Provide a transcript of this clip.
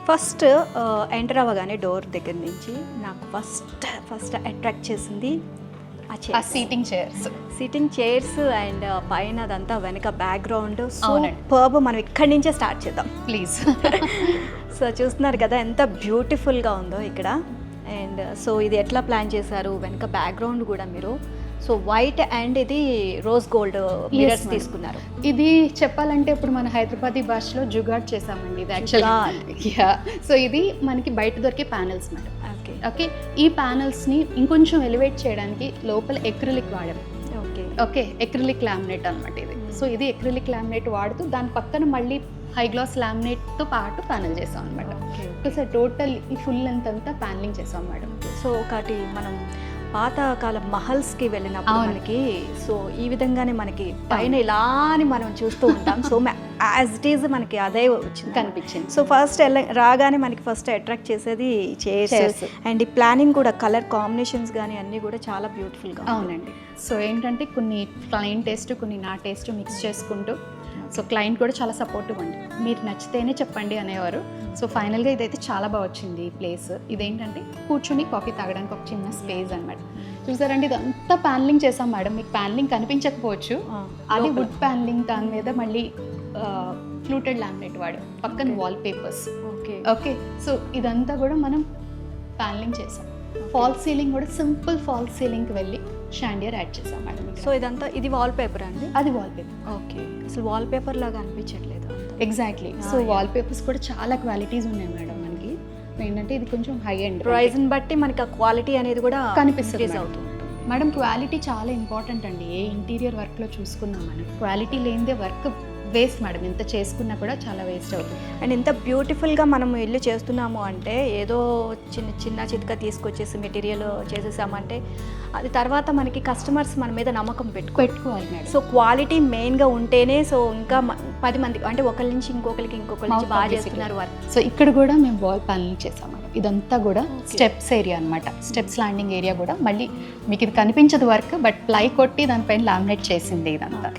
First enter అవ్వగానే door దగ్గర నుంచి నాకు ఫస్ట్ అట్రాక్ట్ చేసింది ఆ సీటింగ్ చైర్స్ అండ్ పైన అదంతా వెనక బ్యాక్గ్రౌండ్ అవునండి. సూపర్బ్. మనం ఇక్కడి నుంచే స్టార్ట్ చేద్దాం ప్లీజ్. సో చూస్తున్నారు కదా ఎంత బ్యూటిఫుల్గా ఉందో ఇక్కడ. అండ్ సో ఇది ఎట్లా ప్లాన్ చేశారు, వెనక బ్యాక్గ్రౌండ్ కూడా మీరు సో వైట్ అండ్ ఇది రోజ్ గోల్డ్ మిరర్స్ ma'am. తీసుకున్నారు. ఇది చెప్పాలంటే ఇప్పుడు మన హైదరాబాదీ భాషలో జుగాడ్ చేసామండి ఇది యాక్చువల్గా. సో ఇది మనకి బయట దొరికే ప్యానెల్స్ మేడం. ఓకే ఓకే, ఈ ప్యానెల్స్ని ఇంకొంచెం ఎలివేట్ చేయడానికి లోపల ఎక్రిలిక్ వాడాం. ఓకే ఓకే, ఎక్రిలిక్ లామినేట్ అనమాట ఇది. సో ఇది ఎక్రిలిక్ లామినేట్ వాడుతూ దాని పక్కన మళ్ళీ హై గ్లాస్ లామినేట్తో పాటు ప్యానెల్ చేసాం అనమాట. సో టోటల్ ఈ ఫుల్ లెంత్ అంతా ప్యానలింగ్ చేసాం మేడం. సో ఒకటి మనం పాతకాల మహల్స్కి వెళ్ళినప్పుడు అవును. మనకి సో ఈ విధంగానే మనకి పైన ఇలాని మనం చూస్తూ ఉంటాం. సో యాజ్ ఇట్ ఈజ్ మనకి అదే వచ్చింది కనిపించింది. సో ఫస్ట్ రాగానే మనకి ఫస్ట్ అట్రాక్ట్ చేసేది చైర్స్ Chairs. అండ్ ఈ ప్లానింగ్ కూడా కలర్ కాంబినేషన్స్ కానీ అన్నీ కూడా చాలా బ్యూటిఫుల్గా. అవునండి. సో ఏంటంటే కొన్ని క్లయింట్ టేస్ట్ కొన్ని నా టేస్ట్ మిక్స్ చేసుకుంటూ, సో క్లయింట్ కూడా చాలా సపోర్టివ్ అండి. మీరు నచ్చితేనే చెప్పండి అనేవారు. సో ఫైనల్గా ఇదైతే చాలా బాగా వచ్చింది ఈ ప్లేస్. ఇదేంటంటే కూర్చొని కాఫీ తాగడానికి ఒక చిన్న స్పేస్ అనమాట. చూసారండి ఇదంతా ప్యానలింగ్ చేసాం మేడం. మీకు ప్యానలింగ్ కనిపించకపోవచ్చు, అది వుడ్ ప్యానలింగ్. దాని మీద మళ్ళీ ఫ్లూటెడ్ లామినేట్ వాడు, పక్కన wall papers. Okay okay, so ఇదంతా కూడా మనం ప్యానలింగ్ చేసాం. ఫాల్ సీలింగ్ కూడా సింపుల్ ఫాల్ సీలింగ్కి వెళ్ళి షాండియర్ యాడ్ చేసాం మేడం. సో ఇదంతా ఇది వాల్ పేపర్ అండి. అది వాల్ పేపర్. ఓకే, అసలు వాల్ పేపర్ లాగా అనిపించట్లేదు. ఎగ్జాక్ట్లీ. సో వాల్ పేపర్స్ కూడా చాలా క్వాలిటీస్ ఉన్నాయి మేడం మనకి. ఏంటంటే ఇది కొంచెం హై ఎండ్, ప్రైస్ని బట్టి మనకి ఆ క్వాలిటీ అనేది కూడా కనిపిస్తుంది increase మేడం. అవుతుంది. మేడం క్వాలిటీ చాలా ఇంపార్టెంట్ అండి. ఏ ఇంటీరియర్ వర్క్లో చూసుకున్నాం మనం, క్వాలిటీ లేనిదే వర్క్ వేస్ట్ మేడం. ఎంత చేసుకున్నా కూడా చాలా వేస్ట్ అవుతుంది. అండ్ ఇంత బ్యూటిఫుల్గా మనం ఇల్లు చేస్తున్నాము అంటే ఏదో చిన్న చితక తీసుకొచ్చేసి మెటీరియల్ చేసేసామంటే అది తర్వాత మనకి కస్టమర్స్ మన మీద నమ్మకం పెట్టుకోవాలి మేడం. సో క్వాలిటీ మెయిన్గా ఉంటేనే సో ఇంకా 10 మందికి అంటే ఒకరి నుంచి ఇంకొకరికి నుంచి బాగా చేస్తున్నారు వర్క్. సో ఇక్కడ కూడా మేము వాల్ ప్యానలింగ్ చేసాం మేడం. ఇదంతా కూడా స్టెప్స్ ఏరియా అనమాట. స్టెప్స్ ల్యాండింగ్ ఏరియా కూడా మళ్ళీ మీకు ఇది కనిపించదు వర్క్, బట్ ప్లై కొట్టి దానిపైన లామినేట్ చేసింది ఇదంతా.